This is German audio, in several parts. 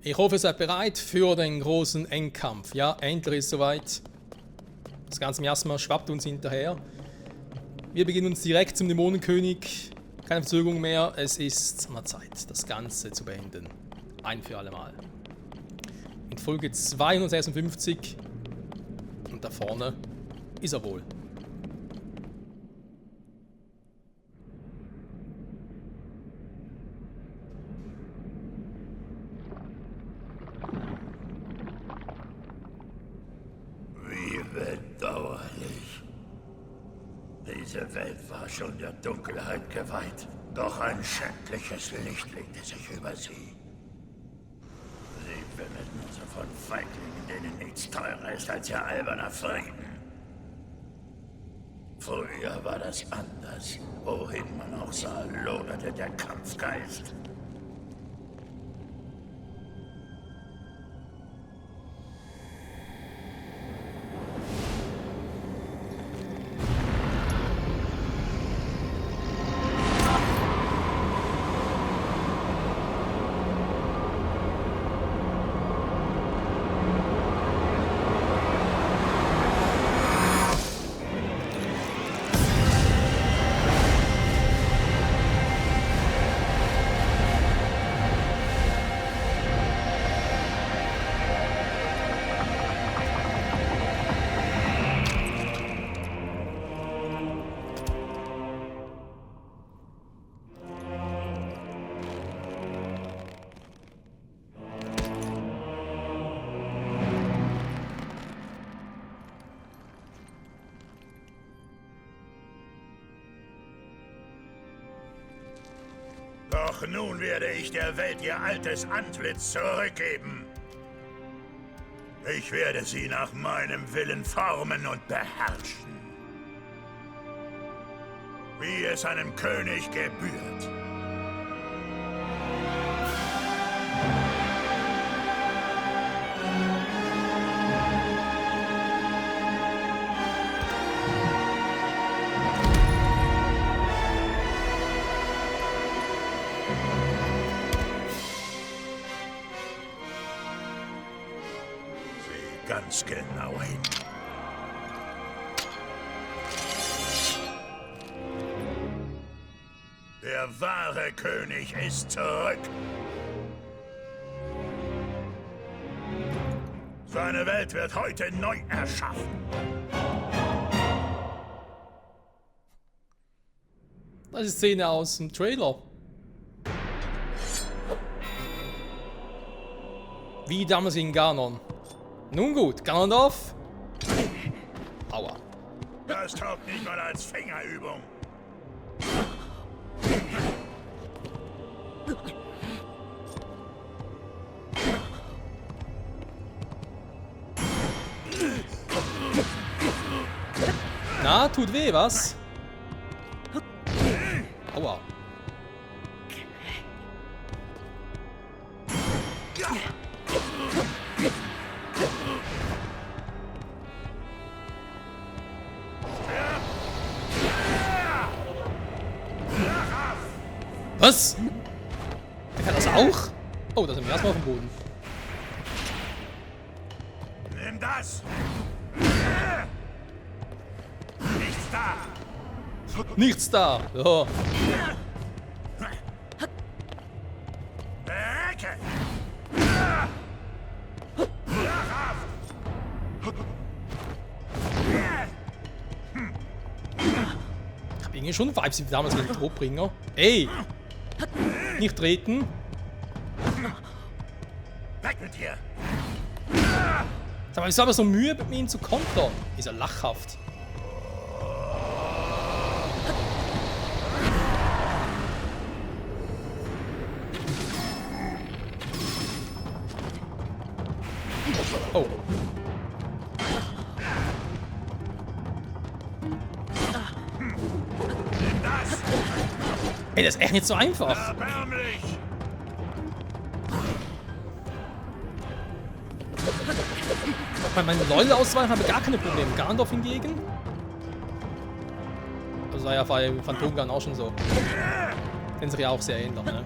Ich hoffe, ihr seid bereit für den großen Endkampf. Ja, endlich ist es soweit. Das ganze Miasma schwappt uns hinterher. Wir beginnen uns direkt zum Dämonenkönig. Keine Verzögerung mehr. Es ist an der Zeit, das Ganze zu beenden. Ein für alle Mal. In Folge 256. Und da vorne ist er wohl. Bedauerlich. Diese Welt war schon der Dunkelheit geweiht, doch ein schändliches Licht legte sich über sie. Sie wimmelten so von Feiglingen, denen nichts teurer ist als ihr alberner Frieden. Früher war das anders. Wohin man auch sah, loderte der Kampfgeist. Doch nun werde ich der Welt ihr altes Antlitz zurückgeben. Ich werde sie nach meinem Willen formen und beherrschen. Wie es einem König gebührt. Ganz genau hin. Der wahre König ist zurück. Seine Welt wird heute neu erschaffen. Das ist Szene aus dem Trailer. Wie damals in Ganon. Nun gut, Ganondorf. Aua. Das taugt nicht mal als Fingerübung. Na, tut weh, was? Aua. Was? Der kann das auch? Oh, da sind wir erstmal auf dem Boden. Nimm das! Nichts da! Nichts da. Ja. Ecke! Ich hab irgendwie schon Vibes wie damals mit dem Todbringer. Ey! Nicht treten. Weg mit dir! Sag mal, wieso habe ich so Mühe, mit ihm zu kontern? Ist ja lachhaft. Oh. Ey, das ist echt nicht so einfach. Erbärmlich! Bei meinen LOL-Auswahl habe ich gar keine Probleme. Ganondorf hingegen? Das war ja bei Phantomgun auch schon so. Den sich ja auch sehr ändern, ne?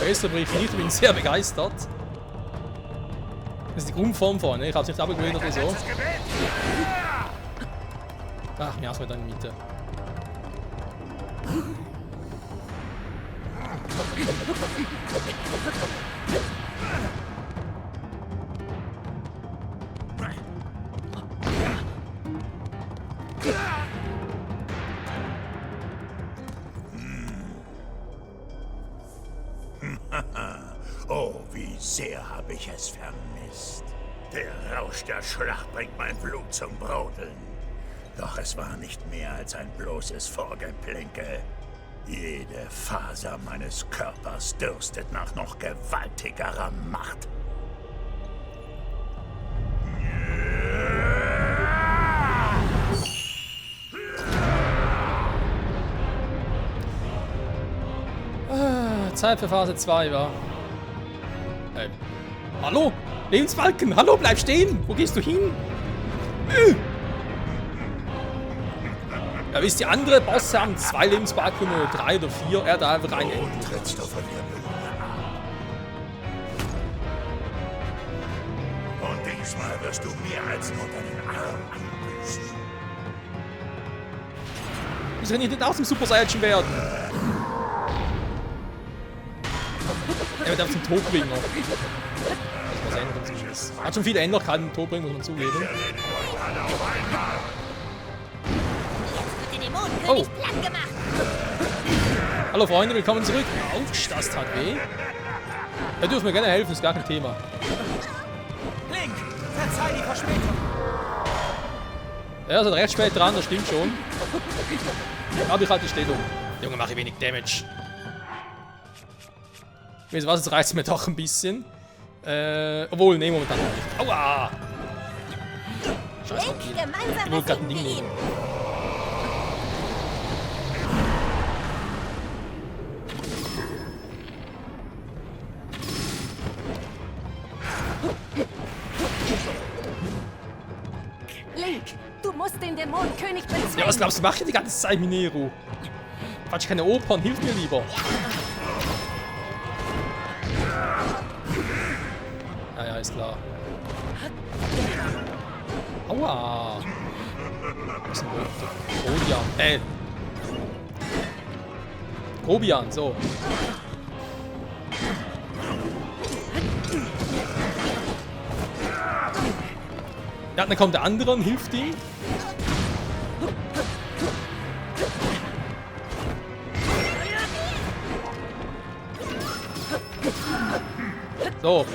Besser bricht nicht, ich bin sehr begeistert. Das ist die Grundform vorne, ich habe es nicht abgewöhnt oder so. Ach, mir erstmal da in die Mitte. Oh, wie sehr habe ich es vermisst. Der Rausch der Schlacht bringt mein Blut zum Brodeln. Doch es war nicht mehr als ein bloßes Vorgeplänkel. Jede Faser meines Körpers dürstet nach noch gewaltigerer Macht. Zeit für Phase 2 war. Hallo? Lebensbalken, hallo, bleib stehen! Wo gehst du hin? Ja, wisst ihr, andere Bosse haben 2 Lebensbalken oder 3 oder 4. Er hat einfach einen. Trittst du von mir und diesmal wirst du mehr als nur deinen Arm anbüßen. Ich kann nicht aus dem Super Saiyajin werden. Er wird einfach zum Todbringer. Was ändern zumindest. Hat schon viele Änderungen im Todbringer, muss man zugeben. Oh! Hallo Freunde, willkommen zurück. Autsch, das tat weh. Da dürfen mir gerne helfen, ist gar kein Thema. Link, verzeih die Verspätung. Ja, ist halt recht spät dran, das stimmt schon. Aber ich halte die Stellung. Junge, mache ich wenig Damage. Weißt du was, jetzt reicht es mir doch ein bisschen. Obwohl, nee, momentan noch nicht. Aua! Scheiße. Ich wollte gerade ein Ding nehmen. Link, du musst den Dämonenkönig bezwingen. Ja, was glaubst du, mach ich die ganze Zeit, Minero? Quatsch, keine Opern, hilf mir lieber. Ja, ist klar. Aua! Was ist denn Grobian? Grobian, so. Ja, dann kommt der andere und hilft ihm. So.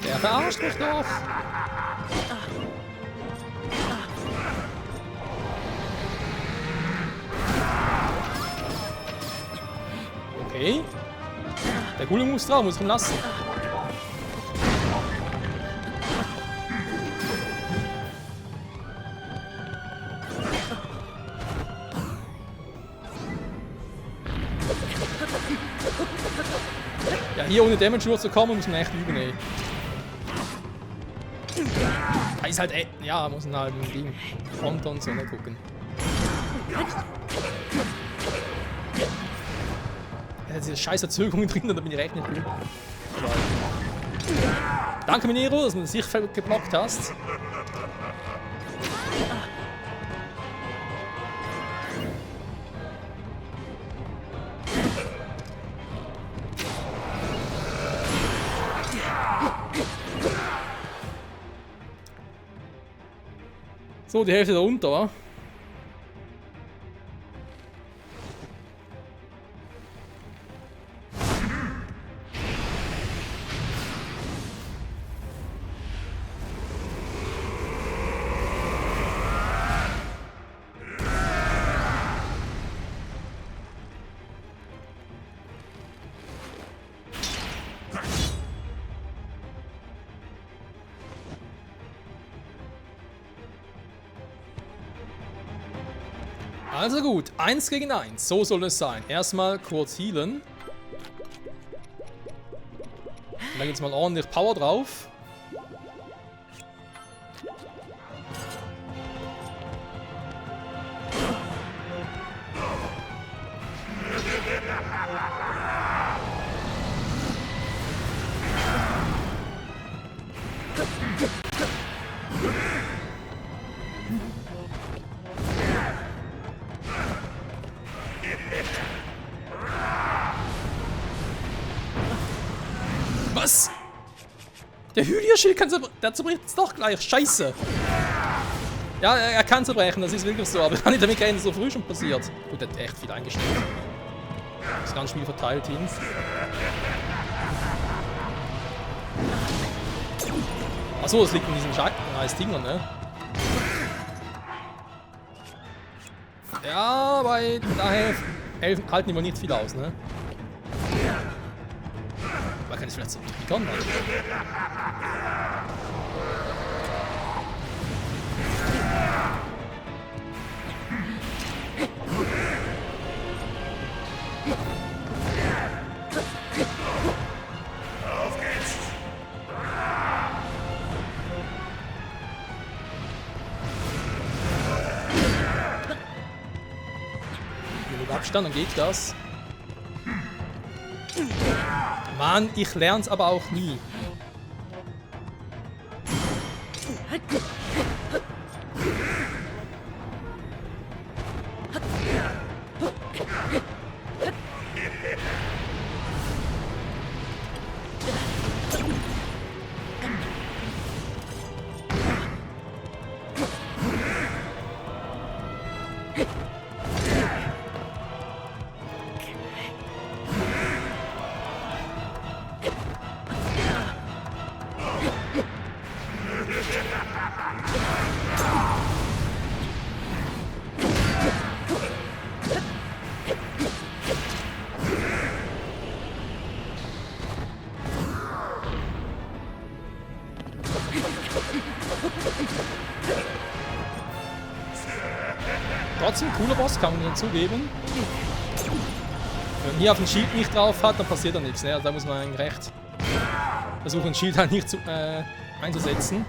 Der verarscht mich doch. Okay. Der Gule muss drauf, muss ich ihn lassen. Ja, hier ohne Damage durchzukommen, muss man echt üben, ey. Da ist halt, ja, muss man halt ein Ding Konter und so mal gucken. Ja, diese scheiß Verzögerungen drin, da bin ich recht nicht gut. Danke, Minero, dass du dich geblockt hast. So, die Hälfte da unter, wa? Also gut, 1 gegen 1, so soll es sein. Erstmal kurz healen. Und dann geht's mal ordentlich Power drauf. Was? Der Hylia-Schild kann zerbrechen. Der zerbricht es doch gleich. Scheiße. Ja, er kann zerbrechen, das ist wirklich so. Aber kann nicht damit gehen, dass so früh schon passiert. Gut, er hat echt viel eingestellt. Das ganze Spiel verteilt hin. Achso, es liegt in diesem scheiß Dingern, ne? Ja, bei daher halten die wohl nicht viel aus, ne? Man kann es vielleicht so begonnen haben. Auf geht's! Genug Abstand, dann geht das. Mann, ich lern's aber auch nie. Trotzdem cooler Boss, kann man hinzugeben. Wenn man hier auf den Shield nicht drauf hat, dann passiert da nichts. Ne? Also da muss man eigentlich recht versuchen, den Shield halt nicht einzusetzen.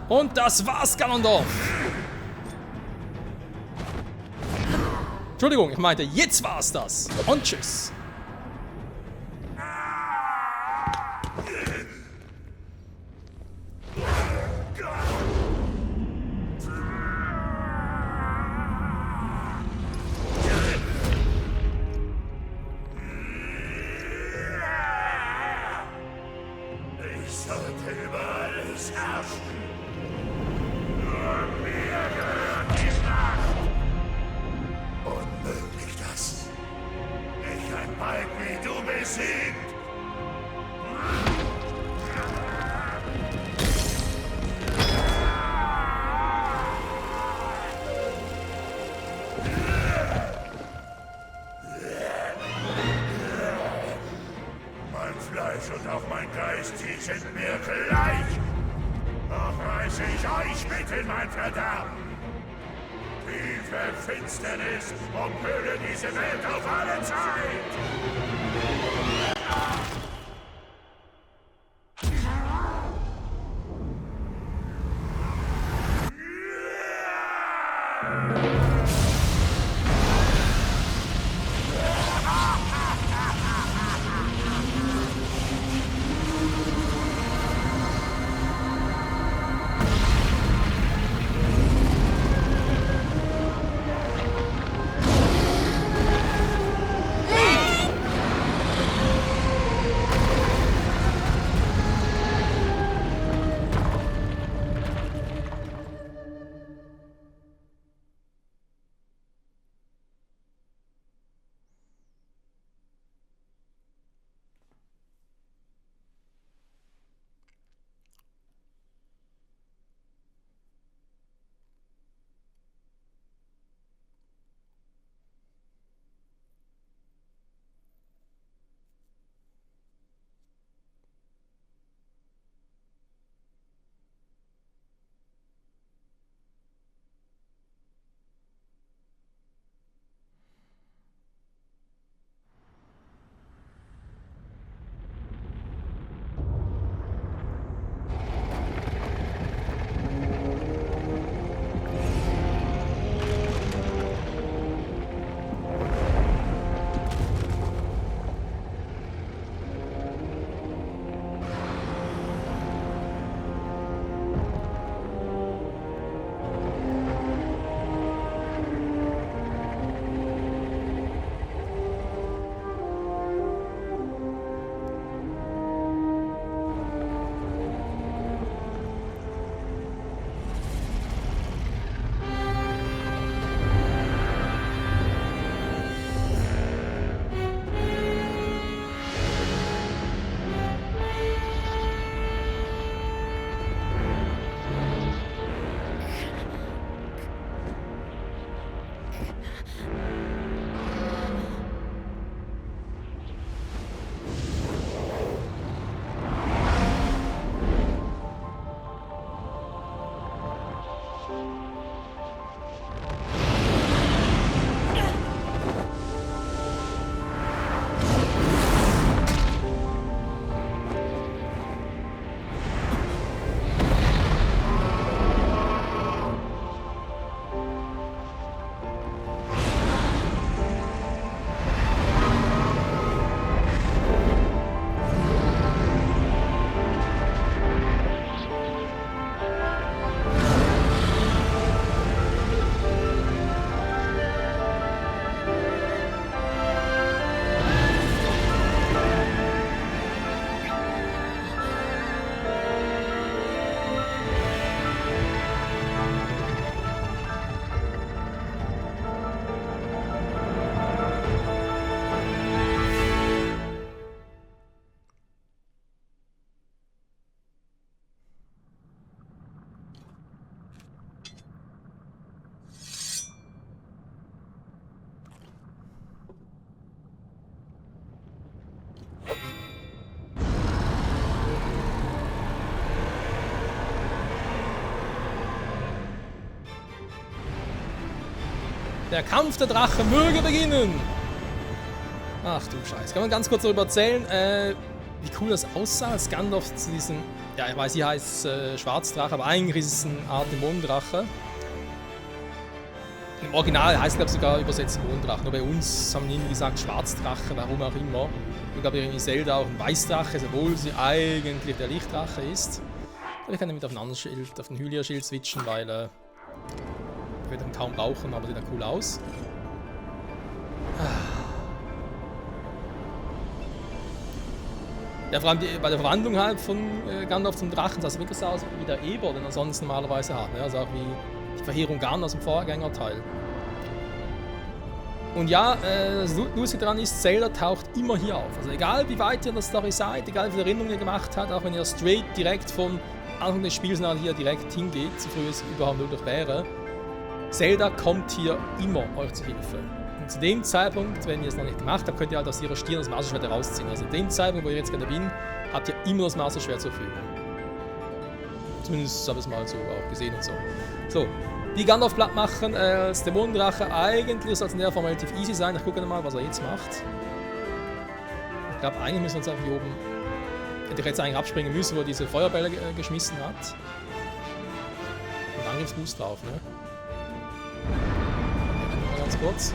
Und das war's, Ganondorf! Entschuldigung, ich meinte, jetzt war's das! Und tschüss! Ich sollte über alles herrschen. Nur mir gehört die Macht. Unmöglich, dass ich ein Weib wie du besiegt. Mein Fleisch und auch mein Geist, die sind mir gleich. Doch reiße ich euch mit in mein Verderben. Tiefe Finsternis umhülle diese Welt auf alle Zeit. Der Kampf der Drachen möge beginnen! Ach du Scheiße. Kann man ganz kurz darüber erzählen, wie cool das aussah, als Gandalf zu diesem... Ja, ich weiß, hier heißt es Schwarzdrache, aber eigentlich ist es eine Art Dämonendrache. Im Original heißt es, glaube ich, sogar übersetzt Monddrache. Nur bei uns haben irgendwie gesagt Schwarzdrache, warum auch immer. Ich glaube, irgendwie Zelda auch ein Weißdrache, obwohl sie eigentlich der Lichtdrache ist. Aber ich kann damit auf ein anderes Schild, auf den Hylia-Schild switchen, weil ich werde ihn kaum brauchen, aber sieht dann cool aus. Ja, vor allem bei der Verwandlung halt von Gandalf zum Drachen sah es wirklich so aus wie der Eber, den er sonst normalerweise hat. Ne? Also auch wie die Verheerung Gan aus dem Vorgängerteil. Und ja, das Lustige daran ist, Zelda taucht immer hier auf. Also egal wie weit ihr in der Story seid, egal wie viele Erinnerungen ihr gemacht habt, auch wenn ihr straight direkt vom Anfang des Spiels nach hier direkt hingeht, so früh es überhaupt möglich wäre, Zelda kommt hier immer euch zu Hilfe. Und zu dem Zeitpunkt, wenn ihr es noch nicht gemacht habt, könnt ihr halt aus ihrer Stirn das Masterschwert herausziehen. Also in dem Zeitpunkt, wo ihr jetzt gerade bin, habt ihr immer das Masterschwert zur Verfügung. Zumindest habe ich es mal so auch gesehen und so. So, die Gandalf platt machen als Dämonendrache. Eigentlich soll es in der Form relativ easy sein. Ich gucke mal, was er jetzt macht. Ich glaube, eigentlich müssen wir uns einfach hier oben... Hätte ich jetzt eigentlich abspringen müssen, wo er diese Feuerbälle geschmissen hat. Und Angriffsboost drauf, ne? Mal ganz kurz.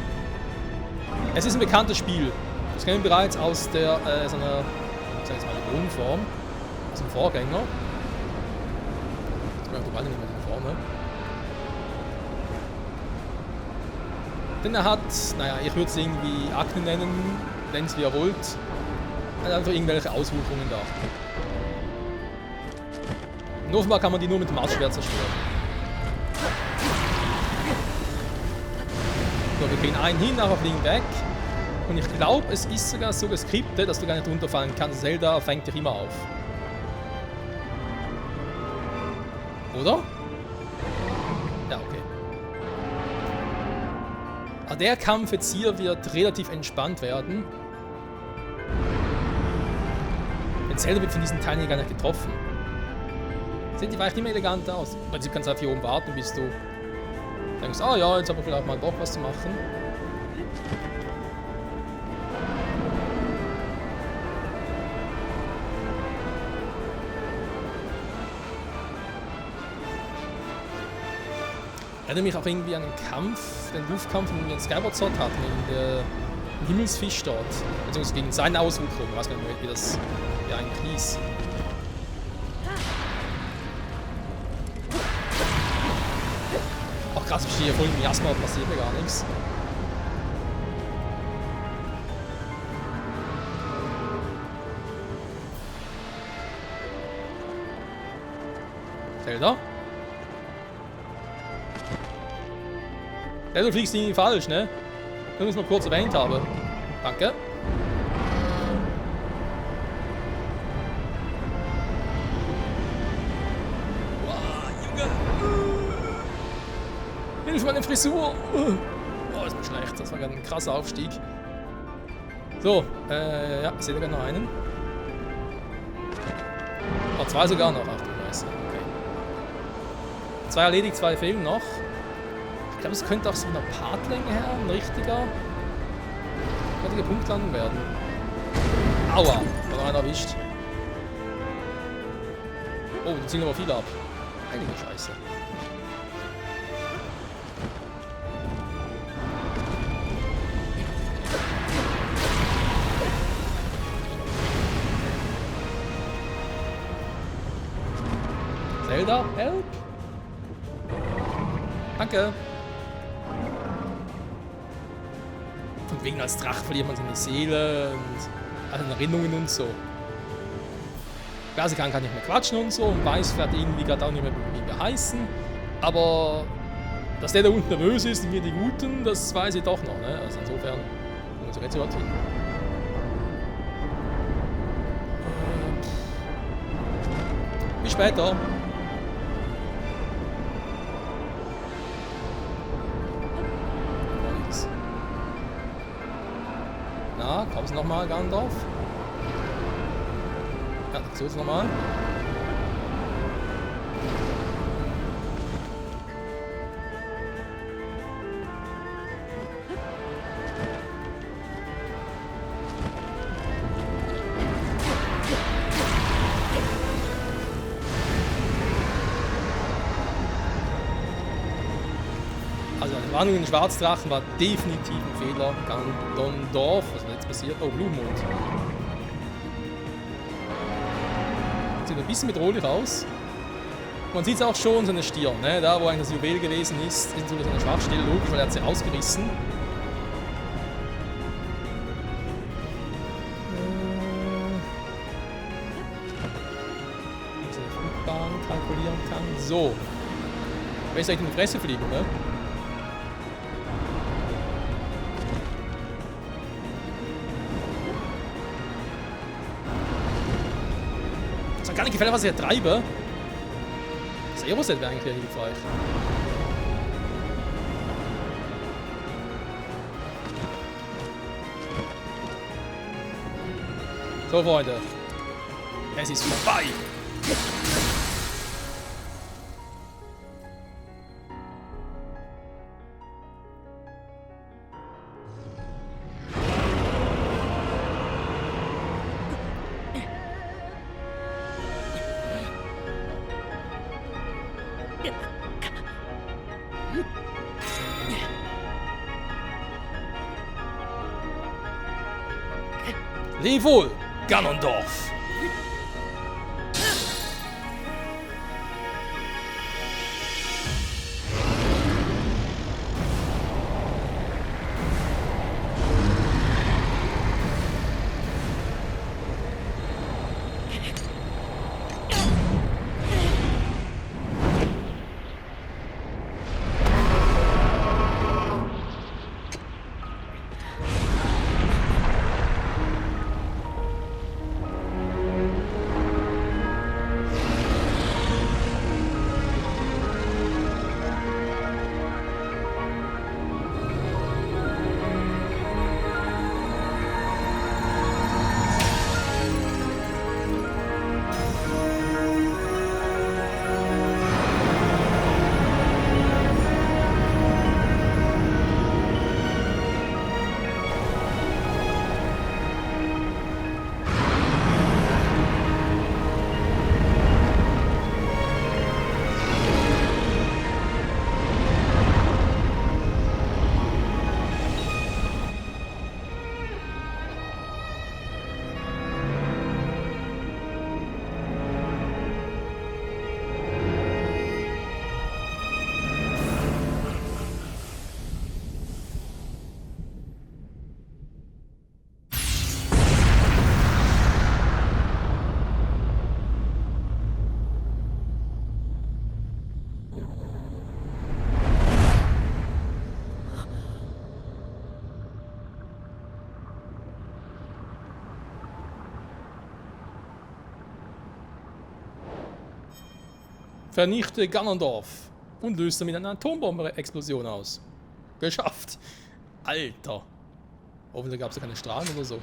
Es ist ein bekanntes Spiel. Das kennen wir bereits aus der, so einer, ich sag jetzt mal, Dämonenform. Aus dem Vorgänger. Ich glaube, beide nicht mehr die Form, ne? Denn er hat, naja, ich würde es irgendwie Akne nennen, nennt es wie ihr wollt. Er hat einfach irgendwelche Auswirkungen da. Und offenbar kann man die nur mit dem Maßschwert zerstören. So, wir kriegen einen hin, nachher fliegen weg. Und ich glaube, es ist sogar so geskriptet, dass du gar nicht runterfallen kannst. Zelda fängt dich immer auf. Oder? Ja, okay. Aber der Kampf jetzt hier wird relativ entspannt werden. Denn Zelda wird von diesen Teilen hier gar nicht getroffen. Sehen die vielleicht immer elegant aus. Im Prinzip kannst du einfach hier oben warten, bis du denkst, ah ja, jetzt habe ich vielleicht mal Bock, was zu machen. Erinnert mich auch irgendwie an den Kampf, den Luftkampf, den wir in Skyward Sword hatten, im Himmelsfisch dort. Beziehungsweise gegen seine Auswirkungen. Ich weiß gar nicht mehr, wie das eigentlich hieß. Ach krass, ich stehe hier voll im Miasma und passiert mir gar nichts. Zelda? Ja, du fliegst irgendwie falsch, ne? Nur, dass ich mal kurz erwähnt habe. Danke. Wow, Junge! Hilf meine Frisur! Oh, ist mir schlecht. Das war gerade ein krasser Aufstieg. So, ja, ich sehe da gerade noch einen. Oh, zwei sogar noch. Ach du Scheiße. Okay. Zwei erledigt, zwei fehlen noch. Ich glaube, es könnte auch so von der Partlänge her ein richtige Punktlandung werden. Aua! War noch einer erwischt. Oh, die ziehen aber viel ab. Einige Scheiße. Zelda, help! Danke! Von wegen als Drache verliert man seine Seele und alle Erinnerungen und so. Berserkan kann nicht mehr quatschen und so und weiß vielleicht irgendwie gerade auch nicht mehr, wie wir heißen. Aber dass der da unten nervös ist und wir die Guten, das weiß ich doch noch. Ne? Also insofern muss ich jetzt überhaupt hin. Bis später. Na, kommst du nochmal, Gandalf? Ja, so ist nochmal. Verwandlung in den Schwarzdrachen war definitiv ein Fehler. Ganondorf, was ist jetzt passiert? Oh, Blumenmond. Sieht ein bisschen bedrohlich aus. Man sieht es auch schon, so eine Stirn, ne? Da wo eigentlich das Juwel gewesen ist, ist so eine Schwachstelle, logisch, weil er hat sie ausgerissen. Dass er die Flugbahn kalkulieren kann. So. Besser in die Fresse fliegen, ne? Das hat gar nicht gefällt, was ich hier treibe. Das Aeroset wäre eigentlich hilfreich. So, Freunde. Es ist vorbei. Leb wohl, Ganondorf! Vernichte Ganondorf und löse mit einer Atombombe-Explosion aus. Geschafft. Alter. Hoffentlich gab es ja keine Strahlen oder so.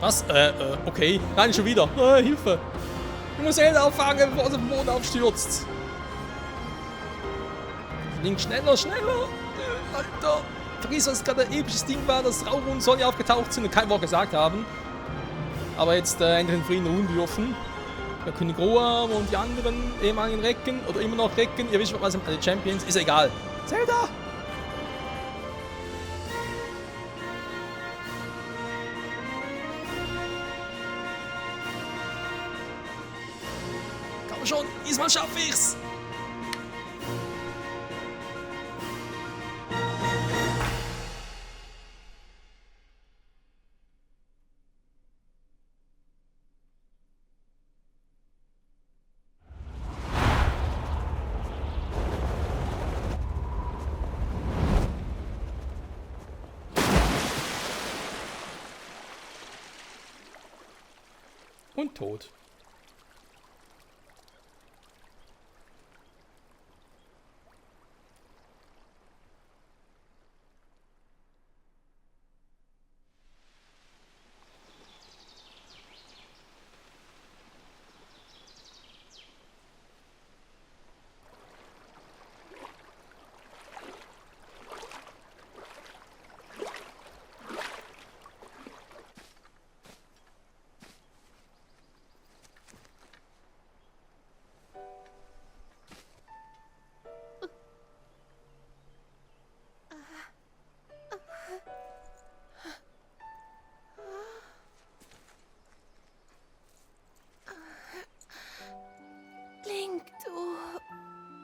Was? Okay. Nein, schon wieder. Hilfe. Ich muss Zelda auffangen, bevor sie auf den Boden aufstürzt. Link, schneller, schneller. Alter. Vergiss, was gerade ein episches Ding war, dass Rauru und Sonja aufgetaucht sind und kein Wort gesagt haben. Aber jetzt endlich in Frieden ruhen dürfen. Der König Roam und die anderen ehemaligen Recken oder immer noch Recken. Ihr wisst, was die Champions. Ist egal. Zelda! Komm schon, diesmal schaffe ich's! Und tot.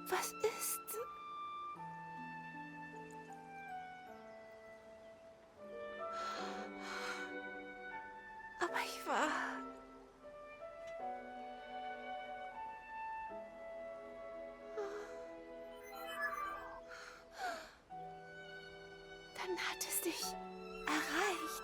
Was ist? Aber ich war... Dann hat es dich erreicht.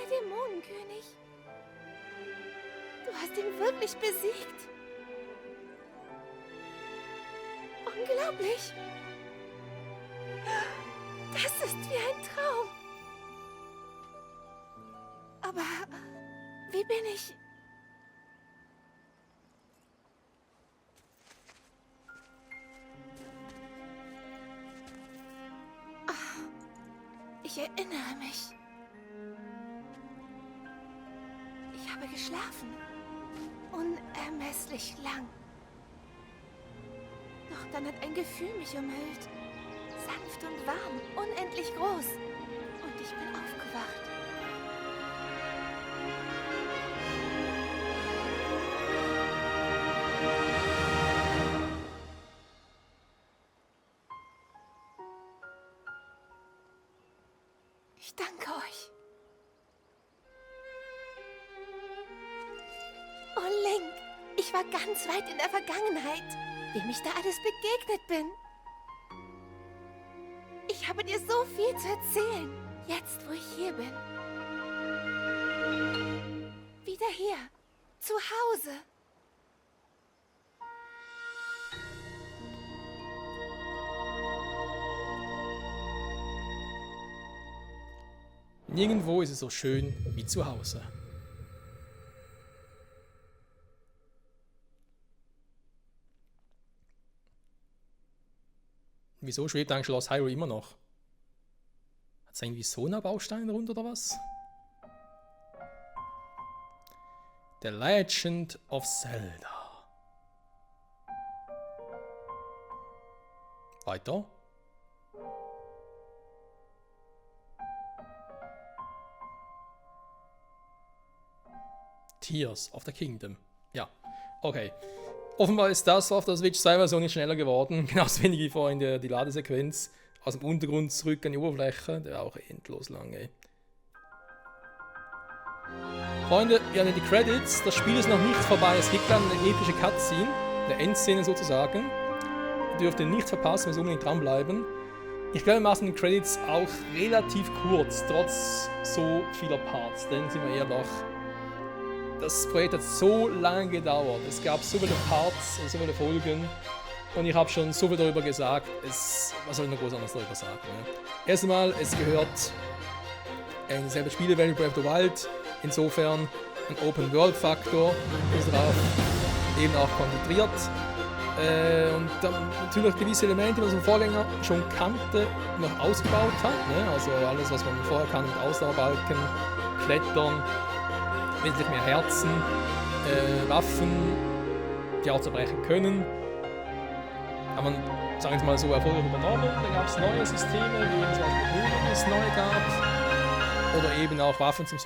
Dämonenkönig. Du hast ihn wirklich besiegt. Unglaublich. Das ist wie ein Traum. Aber wie bin ich... Ich erinnere mich. Ich habe geschlafen. Unermesslich lang. Doch dann hat ein Gefühl mich umhüllt. Sanft und warm, unendlich groß. Und ich bin aufgewacht. Ich danke euch. Oh, Link, ich war ganz weit in der Vergangenheit, wem ich da alles begegnet bin. Ich habe dir so viel zu erzählen, jetzt wo ich hier bin. Wieder hier, zu Hause. Nirgendwo ist es so schön wie zu Hause. Wieso schwebt eigentlich Schloss Hyrule immer noch? Hat es irgendwie Sona-Baustein runter oder was? The Legend of Zelda. Weiter. Tears of the Kingdom. Ja, okay. Offenbar ist das auf der Switch 2-Version nicht schneller geworden. Genauso wenig wie vorhin die Ladesequenz. Aus dem Untergrund zurück an die Oberfläche. Der war auch endlos lang, ey. Freunde, wir haben die Credits. Das Spiel ist noch nicht vorbei. Es gibt dann eine epische Cutscene. Eine Endszene sozusagen. Ihr dürft ihr nicht verpassen, wir müssen unbedingt dranbleiben. Ich glaube, wir machen die Credits auch relativ kurz, trotz so vieler Parts. Denn, sind wir ehrlich, das Projekt hat so lange gedauert. Es gab so viele Parts und so viele Folgen. Und ich habe schon so viel darüber gesagt. Was soll ich noch groß anderes darüber sagen? Ne? Erstmal, es gehört in dieselbe Spielewelt wie Breath of the Wild. Insofern ein Open-World-Faktor, ist darauf eben auch konzentriert. Und dann natürlich gewisse Elemente, die man vom Vorgänger schon kannte, noch ausgebaut hat. Ne? Also alles, was man vorher kann mit Ausdauerbalken, Klettern, wesentlich mehr Herzen, Waffen, die auch zerbrechen können. Aber man, sagen wir mal so, erfolgreich übernommen. Dann gab es neue Systeme, wie eben zum Beispiel Höhlen es neu gab. Oder eben auch Waffen zum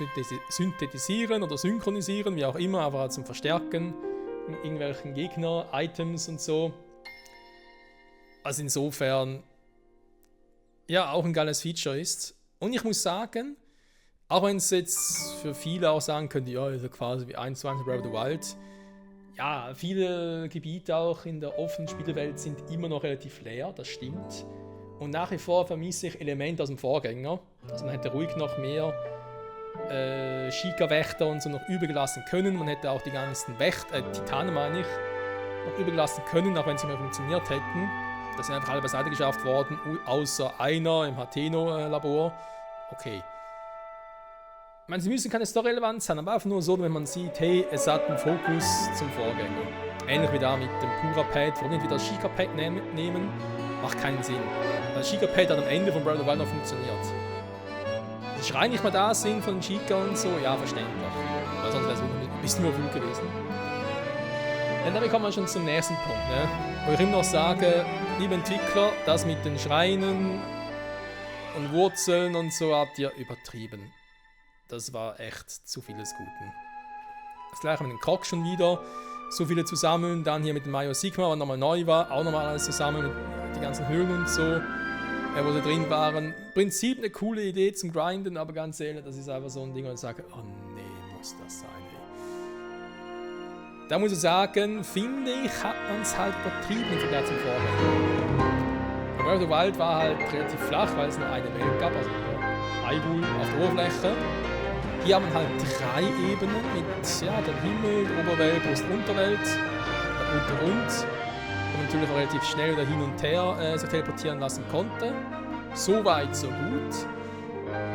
Synthetisieren oder Synchronisieren, wie auch immer, aber zum Verstärken. Irgendwelchen Gegner, Items und so. Also insofern, ja, auch ein geiles Feature ist. Und ich muss sagen, auch wenn es jetzt für viele auch sagen könnte, ja, ist ja quasi wie 1:1 Breath of the Wild. Ja, viele Gebiete auch in der offenen Spielewelt sind immer noch relativ leer, das stimmt. Und nach wie vor vermisse ich Elemente aus dem Vorgänger. Also man hätte ruhig noch mehr Sheikah-Wächter und so noch übergelassen können. Man hätte auch die ganzen Titanen, meine ich, noch übergelassen können, auch wenn sie mehr funktioniert hätten. Das sind einfach alle beiseite geschafft worden, außer einer im Hateno-Labor. Okay. Ich meine, sie müssen keine Story-Relevanz haben, aber einfach nur so, wenn man sieht, hey, es hat einen Fokus zum Vorgänger. Ähnlich wie da mit dem Pura-Pad. Warum nicht wieder das Sheikah-Pad nehmen? Macht keinen Sinn. Das Sheikah-Pad hat am Ende von Breath of the Wild noch funktioniert. Die Schreie nicht mal da sind von Sheikah und so, ja, verständlich. Weil sonst wäre es ein bisschen überfüllt gewesen. Und damit kommen wir schon zum nächsten Punkt. Ne? Wo ich immer noch sage, liebe Entwickler, das mit den Schreinen und Wurzeln und so habt ihr übertrieben. Das war echt zu viel des Guten. Das gleiche mit dem Krog schon wieder. So viele zu sammeln. Dann hier mit dem Major Sigma, was nochmal neu war. Auch nochmal alles zusammen mit den ganzen Höhlen und so, wo sie drin waren. Im Prinzip eine coole Idee zum Grinden, aber ganz ehrlich, das ist einfach so ein Ding, wo ich sage, oh nee, muss das sein. Ey. Da muss ich sagen, finde ich, hat man es halt übertrieben im Vergleich zum Vorgänger. Breath of the Wild war halt relativ flach, weil es nur eine Welt gab, also Hyrule auf der Oberfläche. Hier haben wir halt 3 Ebenen mit dem Himmel, der Oberwelt, der Unterwelt, der Untergrund, wo man natürlich auch relativ schnell wieder hin und her sich teleportieren lassen konnte. So weit, so gut.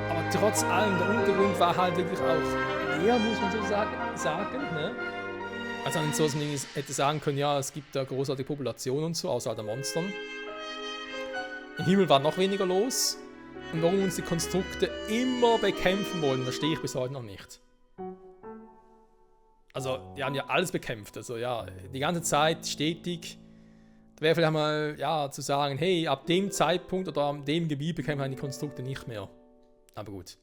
Aber trotz allem, der Untergrund war halt wirklich auch leer, muss man so sagen. Ne? Also an so einem Ding hätte sagen können, ja, es gibt da großartige Population und so, außer der Monstern. Im Himmel war noch weniger los. Und warum uns die Konstrukte immer bekämpfen wollen, verstehe ich bis heute noch nicht. Also, die haben ja alles bekämpft. Also ja, die ganze Zeit stetig. Da wäre vielleicht mal zu sagen, hey, ab dem Zeitpunkt oder ab dem Gebiet bekämpfen die Konstrukte nicht mehr. Aber gut.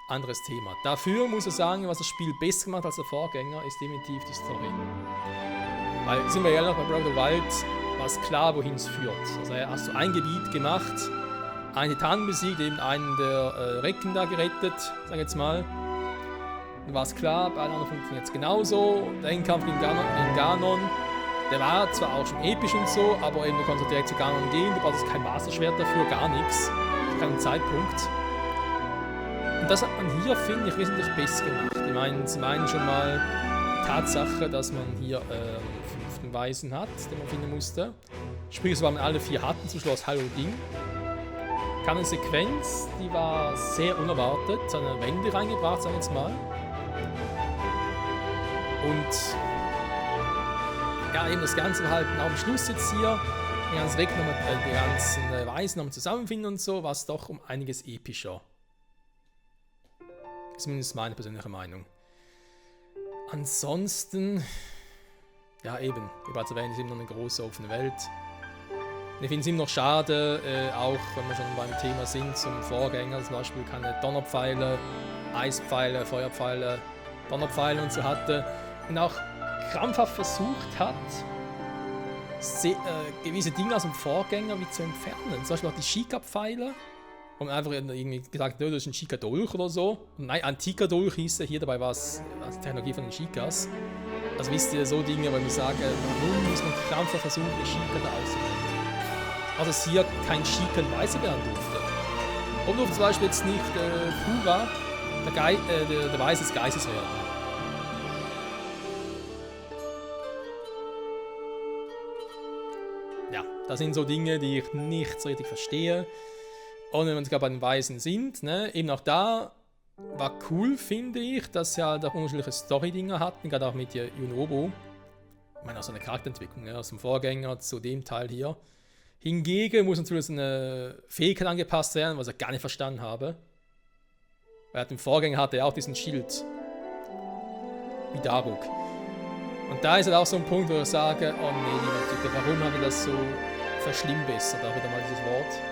Anderes Thema. Dafür muss ich sagen, was das Spiel besser gemacht als der Vorgänger, ist definitiv die Story. Weil, sind wir ehrlich, bei Breath of the Wild war es klar, wohin es führt. Also hast du ein Gebiet gemacht, einen Titan besiegt, eben einen der Recken da gerettet, sag ich jetzt mal. Dann war es klar, bei allen anderen funktioniert es genauso. Der Endkampf gegen Ganon, der war zwar auch schon episch und so, aber eben du konntest direkt zu Ganon gehen, du brauchst kein Masterschwert dafür, gar nichts. Zu keinem Zeitpunkt. Und das hat man hier, finde ich, wesentlich besser gemacht. Ich meine, zum einen schon mal die Tatsache, dass man hier einen 5. Weisen hat, den man finden musste. Sprich, es waren alle 4 hatten zum Schluss Hallo Ding. Kam eine Sequenz, die war sehr unerwartet, so eine Wende reingebracht, sagen wir jetzt mal. Und ja, eben das Ganze war halt am Schluss jetzt hier, die ganzen Weisen nochmal zusammenfinden und so, war es doch um einiges epischer. Zumindest meine persönliche Meinung. Ansonsten, ja eben, wie bereits erwähnt, ist eben noch eine große offene Welt. Ich finde es immer noch schade, auch wenn wir schon beim Thema sind, zum Vorgänger, zum Beispiel keine Donnerpfeile, Eispfeile, Feuerpfeile, Donnerpfeile und so hatte. Und auch krampfhaft versucht hat, gewisse Dinge aus dem Vorgänger wie zu entfernen. Zum Beispiel auch die Sheikah-Pfeile, wo man einfach irgendwie gesagt hat, das ist ein Sheikah-Dolch oder so. Und nein, Antiker-Dolch hieß er, hier dabei war es die Technologie von den Sheikahs. Also wisst ihr, so Dinge, weil wir sagen, warum muss man krampfhaft versuchen, die Sheikah da auszuwählen. Also dass hier kein Sheikah-Weißer werden durfte. Und durfte zum Beispiel jetzt nicht Pura, der Weise des Geistes werden. Das sind so Dinge, die ich nicht so richtig verstehe. Und wenn wir uns gerade bei den Weisen sind, ne, eben auch da war cool, finde ich, dass sie halt auch unterschiedliche Story-Dinger hatten, gerade auch mit Yunobo. Ich meine, auch so eine Charakterentwicklung, ne, aus dem Vorgänger zu dem Teil hier. Hingegen muss natürlich eine Fähigkeit angepasst werden, was ich gar nicht verstanden habe. Weil im Vorgänger hatte er auch diesen Schild. Wie Daruk. Und da ist halt auch so ein Punkt, wo ich sage, oh nee, lieber Typ, warum haben wir das so verschlimmbessert? Da wieder mal dieses Wort.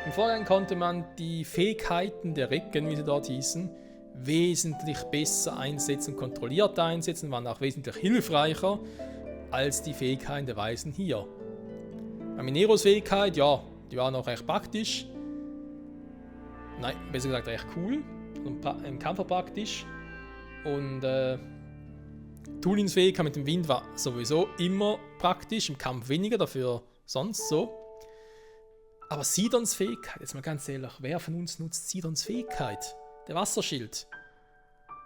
Im Vorgänger konnte man die Fähigkeiten der Recken, wie sie dort hießen, wesentlich besser einsetzen, kontrolliert einsetzen, waren auch wesentlich hilfreicher als die Fähigkeiten der Weisen hier. Bei Mineros Fähigkeit, ja, die waren auch recht praktisch. Nein, besser gesagt recht cool. Im Kampf praktisch. Und Tulins Fähigkeit mit dem Wind war sowieso immer praktisch, im Kampf weniger, dafür sonst so. Aber Sidons Fähigkeit, jetzt mal ganz ehrlich, wer von uns nutzt Sidons Fähigkeit? Der Wasserschild.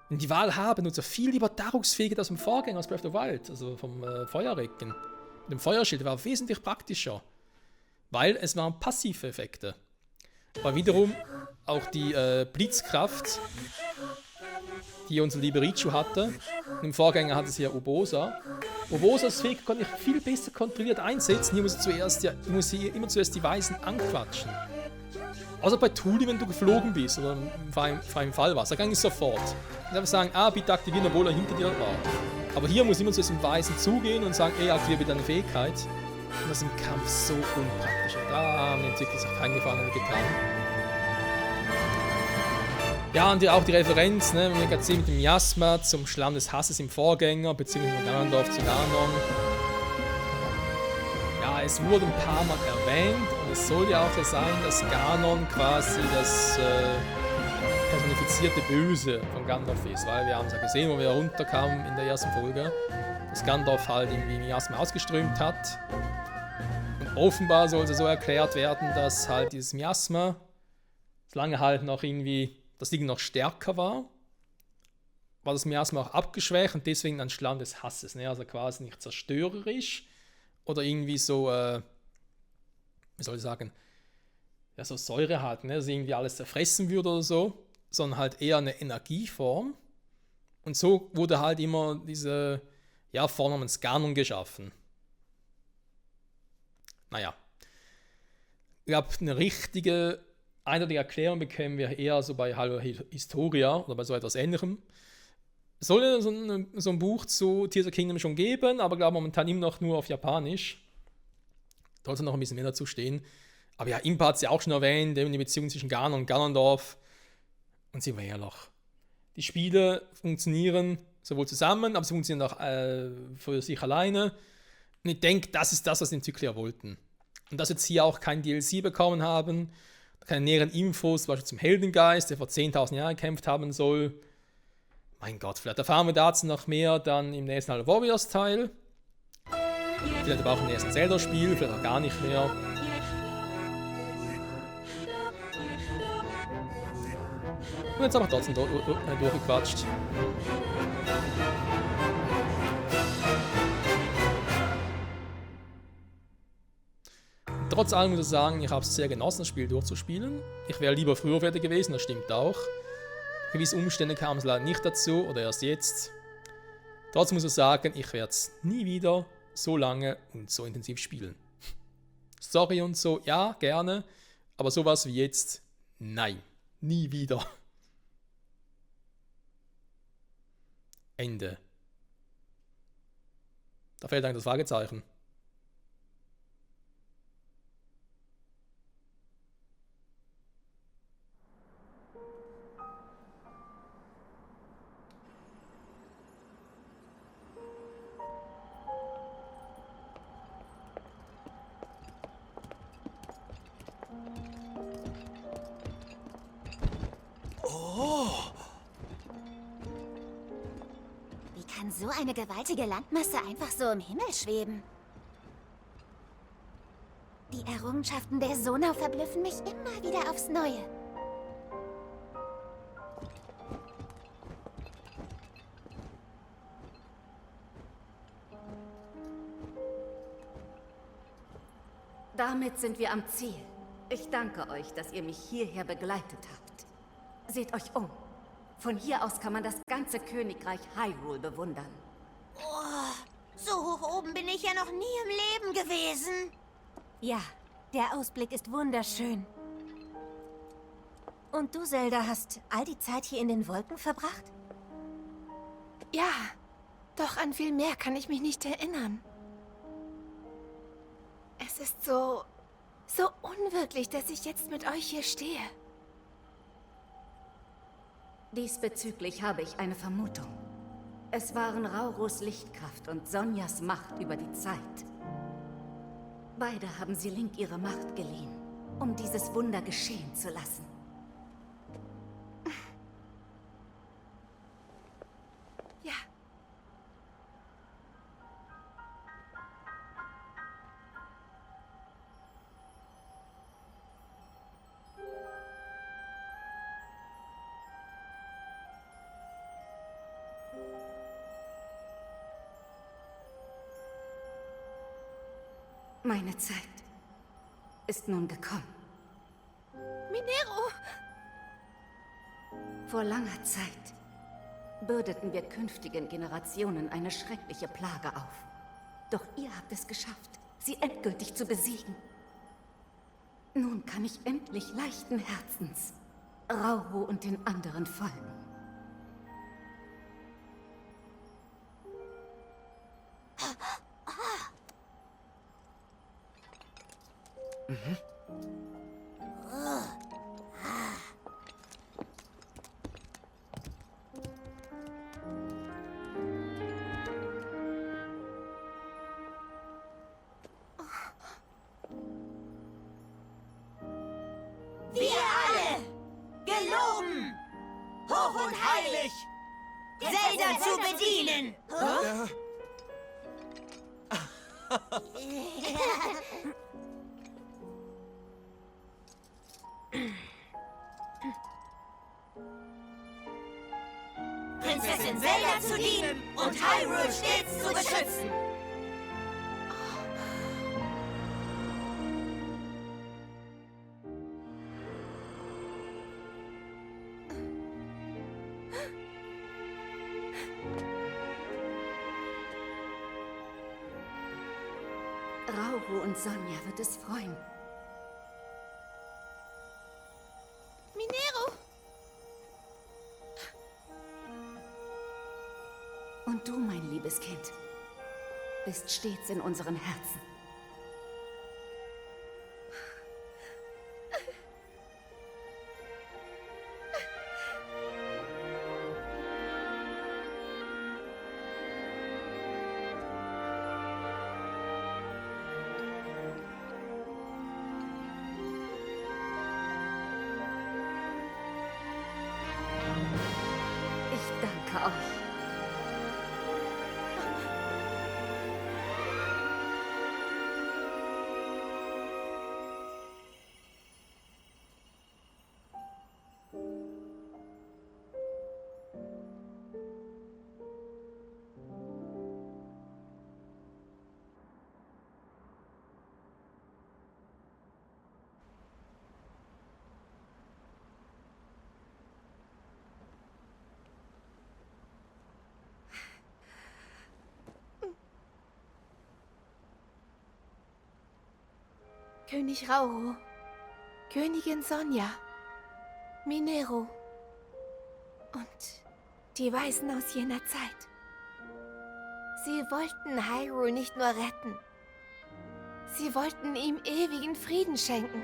Wenn die Wahl haben, nutzt er viel lieber Daruks Fähigkeit aus dem Vorgänger, aus Breath of the Wild, also vom Feuerrecken. Mit dem Feuerschild war wesentlich praktischer, weil es waren passive Effekte. Aber wiederum auch die Blitzkraft, die unser lieber Richu hatte. Im Vorgänger hatte sie ja Urbosa. Urbosas Fähigkeit konnte ich viel besser kontrolliert einsetzen. Hier muss sie immer zuerst die Weisen anquatschen. Außer bei Tuli, wenn du geflogen bist oder im freien Fall warst. Da kann ich sofort. Ich einfach sagen, bitte aktivieren, obwohl er hinter dir war. Aber hier muss immer zuerst dem Weisen zugehen und sagen, aktiviere bitte deine Fähigkeit. Und das ist im Kampf so unpraktisch. Und da haben die Entwickler sich keinen Gefallen getan. Ja, und auch die Referenz, ne, wenn wir gerade sehen mit dem Miasma zum Schlamm des Hasses im Vorgänger, beziehungsweise mit Ganondorf zu Ganon. Ja, es wurde ein paar Mal erwähnt und es soll ja auch so sein, dass Ganon quasi das personifizierte Böse von Gandalf ist, weil wir haben es ja gesehen, wo wir runterkamen in der ersten Folge, dass Gandalf halt irgendwie Miasma ausgeströmt hat. Und offenbar soll es so erklärt werden, dass halt dieses Miasma, solange halt noch irgendwie das Ding noch stärker war das Miasma auch abgeschwächt und deswegen ein Schlamm des Hasses. Ne? Also quasi nicht zerstörerisch oder irgendwie so, wie soll ich sagen, ja, so Säure hat, ne? Dass irgendwie alles zerfressen würde oder so, sondern halt eher eine Energieform. Und so wurde halt immer diese Form namens Ganon geschaffen. Naja. Ich glaube, eine richtige eindeutige Erklärung bekämen wir eher so bei Halo Historia oder bei so etwas Ähnlichem. Es soll ja so ein Buch zu Tears of the Kingdom schon geben, aber glaube momentan immer noch nur auf Japanisch. Trotzdem noch ein bisschen mehr dazu stehen. Aber ja, Impa hat es ja auch schon erwähnt, eben die Beziehung zwischen Ganon und Ganondorf. Und sie war ehrlich. Die Spiele funktionieren sowohl zusammen, aber sie funktionieren auch für sich alleine. Und ich denke, das ist das, was die Entwickler wollten. Und dass jetzt hier auch kein DLC bekommen haben, keine näheren Infos, zum Beispiel zum Heldengeist, der vor 10.000 Jahren gekämpft haben soll. Mein Gott, vielleicht erfahren wir dazu noch mehr dann im nächsten Halo Warriors Teil. Vielleicht aber auch im nächsten Zelda-Spiel, vielleicht auch gar nicht mehr. Und jetzt haben wir trotzdem durchgequatscht. Trotz allem muss ich sagen, ich habe es sehr genossen, das Spiel durchzuspielen. Ich wäre lieber früher fertig gewesen, das stimmt auch. Gewisse Umstände kamen es leider nicht dazu, oder erst jetzt. Trotzdem muss ich sagen, ich werde es nie wieder so lange und so intensiv spielen. Story und so, ja, gerne, aber sowas wie jetzt, nein, nie wieder. Ende. Da fällt eigentlich das Fragezeichen. Wie kann so eine gewaltige Landmasse einfach so im Himmel schweben? Die Errungenschaften der Sonau verblüffen mich immer wieder aufs Neue. Damit sind wir am Ziel. Ich danke euch, dass ihr mich hierher begleitet habt. Seht euch um. Von hier aus kann man das ganze Königreich Hyrule bewundern. So hoch oben bin ich ja noch nie im Leben gewesen. Ja, der Ausblick ist wunderschön. Und du, Zelda, hast all die Zeit hier in den Wolken verbracht? Ja, doch an viel mehr kann ich mich nicht erinnern. Es ist so unwirklich, dass ich jetzt mit euch hier stehe. Diesbezüglich habe ich eine Vermutung. Es waren Raurus Lichtkraft und Sonjas Macht über die Zeit. Beide haben sie Link ihre Macht geliehen, um dieses Wunder geschehen zu lassen. Ja. Meine Zeit ist nun gekommen. Minero! Vor langer Zeit bürdeten wir künftigen Generationen eine schreckliche Plage auf. Doch ihr habt es geschafft, sie endgültig zu besiegen. Nun kann ich endlich leichten Herzens Rauro und den anderen folgen. Wir alle, geloben, hoch und heilig, Zelda zu bedienen. Prinzessin Zelda zu dienen und Hyrule stets zu beschützen. Rauro und Sonja wird es freuen. Minero! Und du, mein liebes Kind, bist stets in unseren Herzen. Ich danke euch. König Rauro, Königin Sonja, Minero und die Weisen aus jener Zeit. Sie wollten Hyrule nicht nur retten. Sie wollten ihm ewigen Frieden schenken.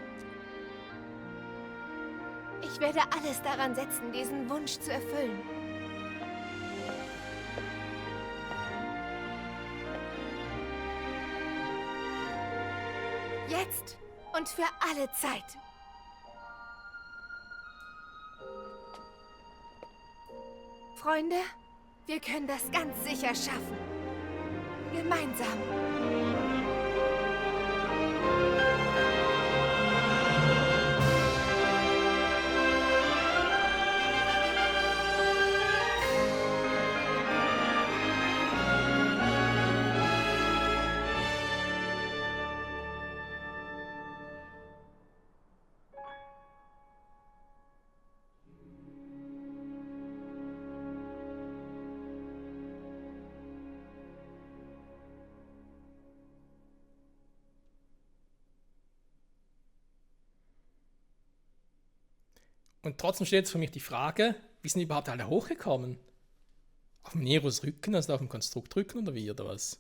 Ich werde alles daran setzen, diesen Wunsch zu erfüllen. Jetzt und für alle Zeit. Freunde, wir können das ganz sicher schaffen. Gemeinsam. Und trotzdem stellt sich für mich die Frage, wie sind die überhaupt alle hochgekommen? Auf dem Neros Rücken, also auf dem Konstruktrücken oder wie oder was?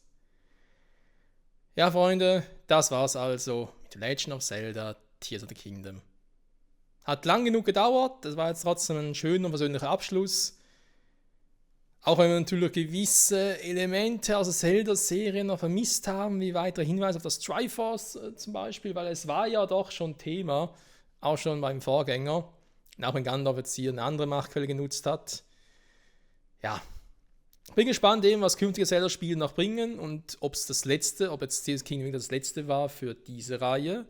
Ja, Freunde, das war's also mit Legend of Zelda Tears of the Kingdom. Hat lang genug gedauert, das war jetzt trotzdem ein schöner und persönlicher Abschluss. Auch wenn wir natürlich gewisse Elemente aus der Zelda-Serie noch vermisst haben, wie weitere Hinweise auf das Triforce zum Beispiel, weil es war ja doch schon Thema, auch schon beim Vorgänger. Und auch wenn Gandalf jetzt hier eine andere Machtquelle genutzt hat. Ja, bin gespannt eben, was künftige Zelda-Spiele noch bringen und ob es das letzte, ob jetzt Tears of the Kingdom das letzte war für diese Reihe,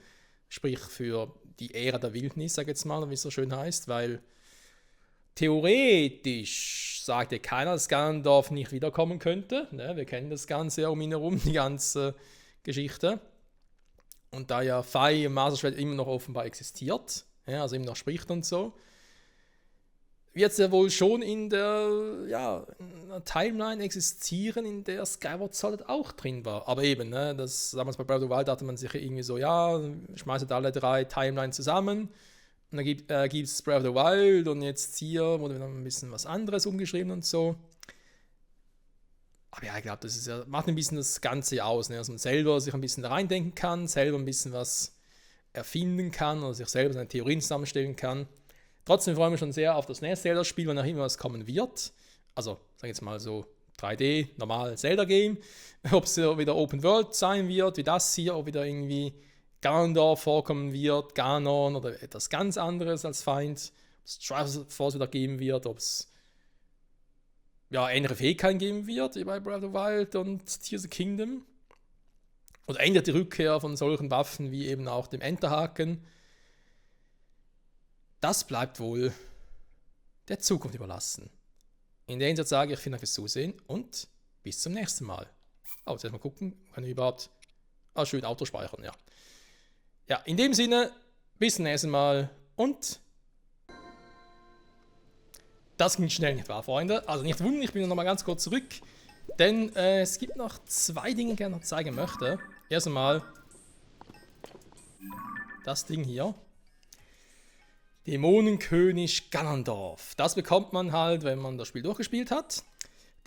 sprich für die Ära der Wildnis, sag ich jetzt mal, wie es so schön heißt, weil theoretisch sagte keiner, dass Ganondorf nicht wiederkommen könnte. Ne? Wir kennen das Ganze um ihn herum, die ganze Geschichte. Und da ja Fei im Masterschwert immer noch offenbar existiert, ja, also immer noch spricht und so, wird es ja wohl schon in der Timeline existieren, in der Skyward Sword auch drin war. Aber eben, ne, das, damals bei Breath of the Wild dachte man sich irgendwie so, ja, schmeißt alle 3 Timelines zusammen und dann gibt es Breath of the Wild und jetzt hier wurde noch ein bisschen was anderes umgeschrieben und so. Aber ja, ich glaube, das macht ein bisschen das Ganze aus, ne, dass man selber sich ein bisschen da reindenken kann, selber ein bisschen was erfinden kann oder sich selber seine Theorien zusammenstellen kann. Trotzdem freue ich mich schon sehr auf das nächste Zelda-Spiel, wann auch immer was kommen wird. Also, sag ich jetzt mal so 3D, normal Zelda-Game. Ob es wieder Open World sein wird, wie das hier, ob wieder irgendwie Ganondorf vorkommen wird, Ganon oder etwas ganz anderes als Feind. Ob es Triforce wieder geben wird, ob es ähnliche Fähigkeiten geben wird, wie bei Breath of the Wild und Tears of the Kingdom. Oder ändert die Rückkehr von solchen Waffen wie eben auch dem Enterhaken. Das bleibt wohl der Zukunft überlassen. In der Hinsicht sage ich vielen Dank fürs Zusehen und bis zum nächsten Mal. Jetzt erstmal gucken, kann ich überhaupt... schön Auto speichern, ja. Ja, in dem Sinne, bis zum nächsten Mal und... Das ging schnell, nicht wahr, Freunde? Also nicht wundern, ich bin noch mal ganz kurz zurück, denn es gibt noch 2 Dinge, die ich gerne noch zeigen möchte. Erst einmal das Ding hier. Dämonenkönig Ganondorf. Das bekommt man halt, wenn man das Spiel durchgespielt hat.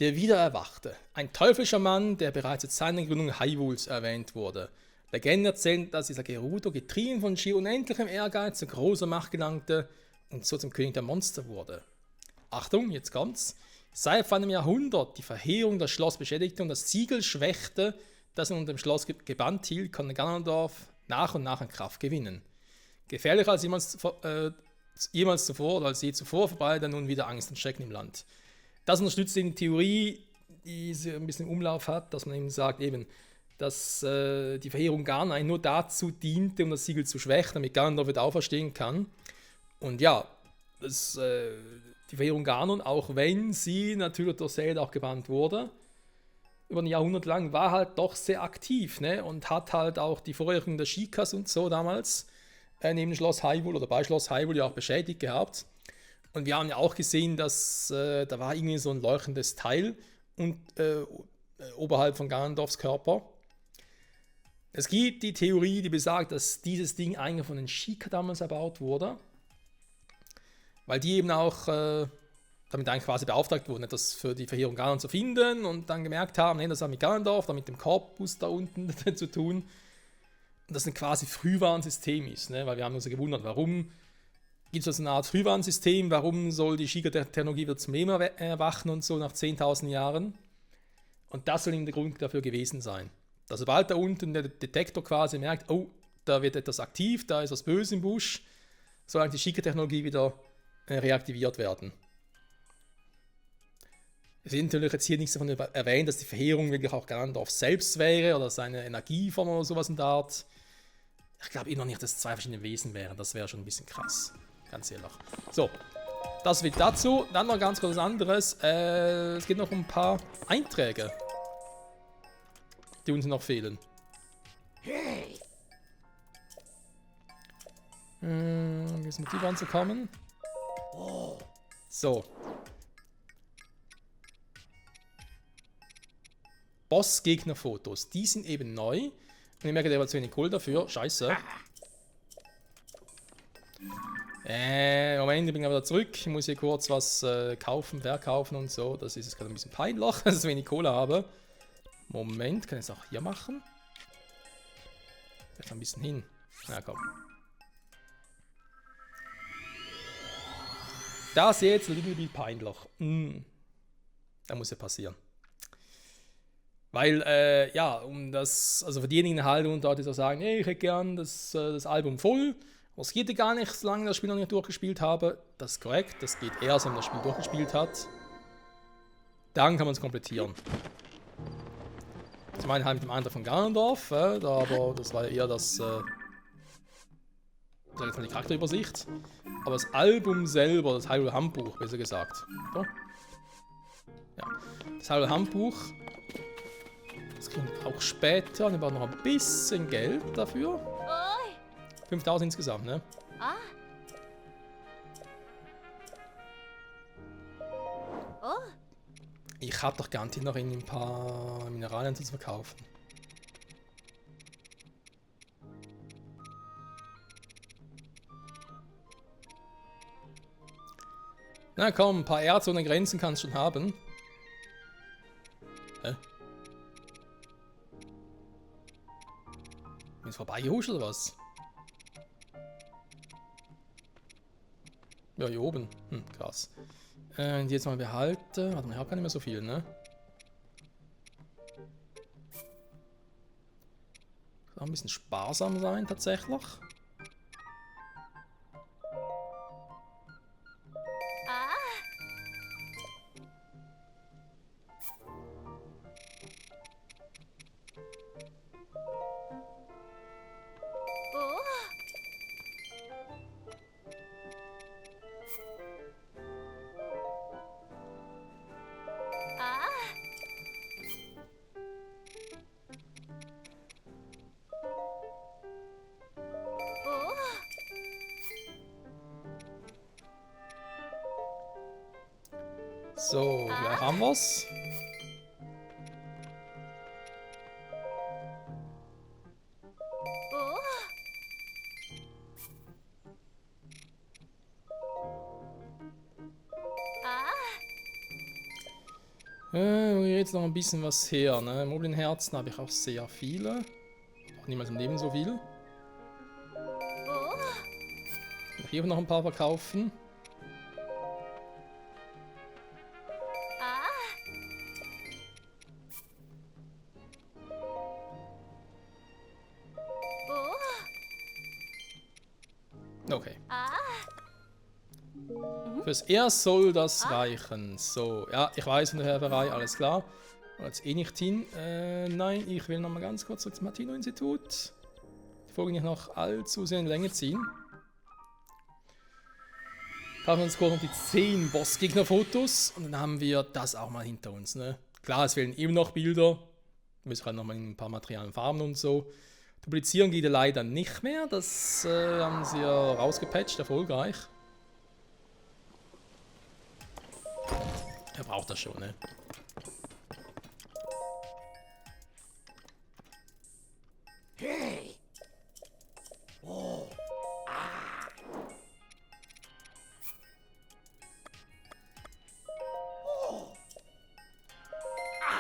Der Wiedererwachte. Ein teuflischer Mann, der bereits zu seiner Gründung Hyrules erwähnt wurde. Legenden erzählen, dass dieser Gerudo getrieben von schier unendlichem Ehrgeiz zu großer Macht gelangte und so zum König der Monster wurde. Achtung, jetzt kommt's. Seit vor einem Jahrhundert die Verheerung das Schloss beschädigte und das Siegel schwächte, das ihn unter dem Schloss gebannt hielt, konnte Ganondorf nach und nach an Kraft gewinnen. Gefährlicher als jemals zuvor oder als je zuvor verbreitet er nun wieder Angst und Schrecken im Land. Das unterstützt die Theorie, die ein bisschen im Umlauf hat, dass man eben sagt, dass die Verheerung Ganon nur dazu diente, um das Siegel zu schwächen, damit Ganondorf wieder auferstehen kann. Und ja, die Verheerung Ganon, auch wenn sie natürlich durch Zelda auch gebannt wurde, über ein Jahrhundert lang, war halt doch sehr aktiv, ne? Und hat halt auch die Vorherren der Sheikahs und so damals neben Schloss Hyrule oder bei Schloss Hyrule ja auch beschädigt gehabt. Und wir haben ja auch gesehen, dass da war irgendwie so ein leuchtendes Teil und oberhalb von Ganondorfs Körper. Es gibt die Theorie, die besagt, dass dieses Ding eigentlich von den Sheikah damals erbaut wurde, weil die eben auch damit eigentlich quasi beauftragt wurden, etwas für die Verheerung Ganon zu finden und dann gemerkt haben, nee, das hat mit Ganondorf, da mit dem Korpus da unten zu tun. Und das ein quasi Frühwarnsystem ist, ne? Weil wir haben uns ja gewundert, warum gibt es so eine Art Frühwarnsystem, warum soll die Sheikah-Technologie wieder zum Leben erwachen und so nach 10.000 Jahren. Und das soll eben der Grund dafür gewesen sein. Dass sobald da unten der Detektor quasi merkt, oh, da wird etwas aktiv, da ist was Böses im Busch, soll eigentlich die Sheikah-Technologie wieder reaktiviert werden. Es wird natürlich jetzt hier nichts davon erwähnt, dass die Verheerung wirklich auch Ganondorf selbst wäre oder seine Energieform oder sowas in der Art. Ich glaube noch nicht, dass es 2 verschiedene Wesen wären. Das wäre schon ein bisschen krass. Ganz ehrlich. So, das wird dazu. Dann noch ganz kurz was anderes. Es gibt noch ein paar Einträge, die uns noch fehlen. Wie ist Motiv anzukommen? So. Boss-Gegner-Fotos. Die sind eben neu. Und ich merke, der war zu wenig Kohl dafür. Scheiße. Moment, ich bin wieder zurück. Ich muss hier kurz was kaufen, verkaufen und so. Das ist jetzt gerade ein bisschen peinlich, dass ich wenig Kohle habe. Moment, kann ich es auch hier machen? Jetzt ein bisschen hin. Na komm. Das ist jetzt ein little bit peinlich. Da muss ja passieren. Weil, ja, um das, also für diejenigen halt unter die so sagen, hey, ich hätte gern das Album voll. Was geht ja gar nicht, solange ich das Spiel noch nicht durchgespielt habe. Das ist korrekt, das geht erst, wenn man das Spiel durchgespielt hat. Dann kann man es komplettieren. Ich meine halt mit dem anderen von Ganondorf, aber das war ja eher das, sag jetzt mal die Charakterübersicht. Aber das Album selber, das Hyrule Handbuch, besser gesagt. So. Ja, das Hyrule Handbuch. Das kriegen wir auch später. Und wir brauchen noch ein bisschen Geld dafür. 5000 insgesamt, ne? Ah. Oh. Ich hab doch garantiert noch ein paar Mineralien zu verkaufen. Na komm, ein paar Erz ohne Grenzen kannst du schon haben. Hä? Ist vorbeigehuscht oder was? Ja, hier oben. Krass. Und jetzt mal behalten. Warte mal, ich habe gar nicht mehr so viel, ne? Kann auch ein bisschen sparsam sein, tatsächlich. So, gleich haben wir's. Jetzt noch ein bisschen was her, ne? Moblinherzen habe ich auch sehr viele. Auch niemals im Leben so viel. Hier noch ein paar verkaufen. Okay. Fürs Erst soll das reichen. So, ja, ich weiß von der Herberei, alles klar. Jetzt eh nicht hin. Nein, ich will noch mal ganz kurz zurück zum Martino-Institut. Die Folge nicht noch allzu sehr in Länge ziehen. Kaufen wir uns kurz noch die 10 Bossgegner-Fotos und dann haben wir das auch mal hinter uns. Ne? Klar, es fehlen eben noch Bilder. Wir müssen halt noch mal ein paar Materialien farben und so. Duplizieren geht leider nicht mehr. Das haben sie ja rausgepatcht, erfolgreich. Er braucht das schon, ne? Hey! Oh! Ah! Oh! Ah!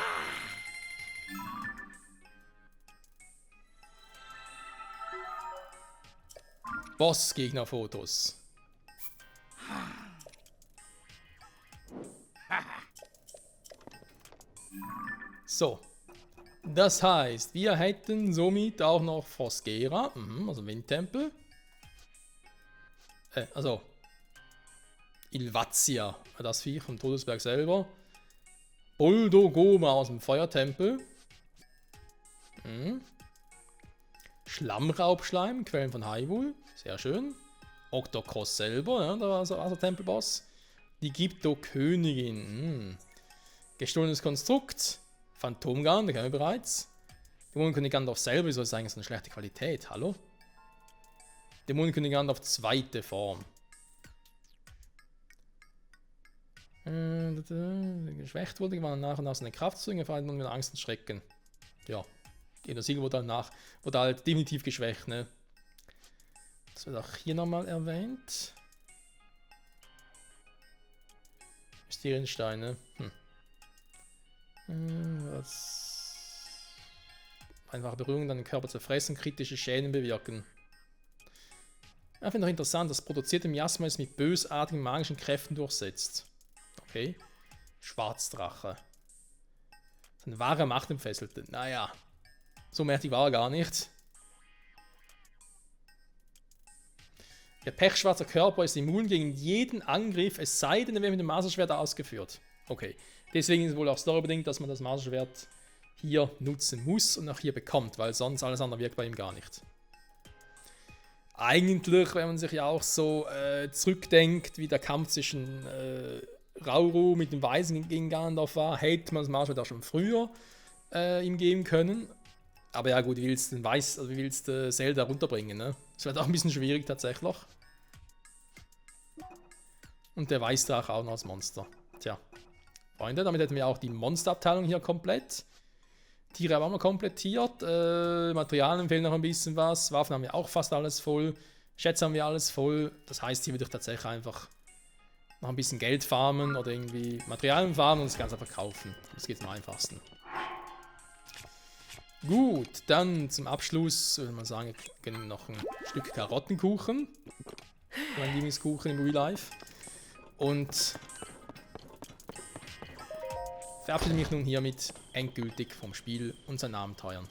Bossgegner-Fotos. So. Das heißt, wir hätten somit auch noch Frostgera, also Windtempel. Also Ilvazia, das Viech vom Todesberg selber. Boldogoma aus dem Feuertempel. Schlammraubschleim, Quellen von Hyrule, sehr schön. Octocross selber, ja, da war also Tempelboss. Die Gypto-Königin. Gestohlenes Konstrukt. Phantomgarn, den kennen wir bereits. Dämonenkönig Gandalf selber, wieso ist eigentlich so eine schlechte Qualität? Hallo? Dämonenkönig Gandalf zweite Form. Geschwächt wurde, gewann nach und nach seine Kraft zu gefallen mit Angst und Schrecken. Ja. Der Siegel wurde halt definitiv geschwächt, ne? Das wird auch hier nochmal erwähnt. Mysteriensteine. Was? Einfache Berührung, dann den Körper zerfressen, kritische Schäden bewirken. Ich finde noch interessant, das produzierte Miasma ist mit bösartigen magischen Kräften durchsetzt. Okay. Schwarzdrache. Eine wahre Machtentfesselte. Naja. So mächtig war er gar nicht. Der pechschwarze Körper ist immun gegen jeden Angriff, es sei denn, er wird mit dem Maserschwert ausgeführt. Okay. Deswegen ist es wohl auch storybedingt, dass man das Maserschwert hier nutzen muss und auch hier bekommt, weil sonst alles andere wirkt bei ihm gar nicht. Eigentlich, wenn man sich ja auch so zurückdenkt, wie der Kampf zwischen Rauru mit dem Weisen gegen Ganondorf war, hätte man das Maserschwert auch schon früher ihm geben können. Aber ja gut, wie willst du Zelda runterbringen, ne? Das wird auch ein bisschen schwierig tatsächlich. Und der Weißdrache auch noch als Monster. Tja. Freunde, damit hätten wir auch die Monsterabteilung hier komplett. Tiere haben wir komplettiert. Materialien fehlen noch ein bisschen was. Waffen haben wir auch fast alles voll. Schätze haben wir alles voll. Das heißt, hier würde ich tatsächlich einfach noch ein bisschen Geld farmen oder irgendwie Materialien farmen und das Ganze einfach kaufen. Das geht am einfachsten. Gut, dann zum Abschluss würde man sagen, wir gönnen noch ein Stück Karottenkuchen. Mein Lieblingskuchen im Real Life. Und verabschiede mich nun hiermit endgültig vom Spiel und seinen Abenteuern.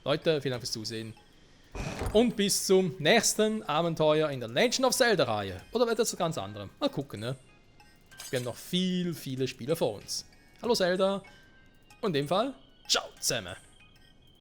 Leute, vielen Dank fürs Zusehen. Und bis zum nächsten Abenteuer in der Legend of Zelda-Reihe. Oder wird das ganz andere? Mal gucken, ne? Wir haben noch viele Spiele vor uns. Hallo Zelda. Und in dem Fall, ciao zusammen.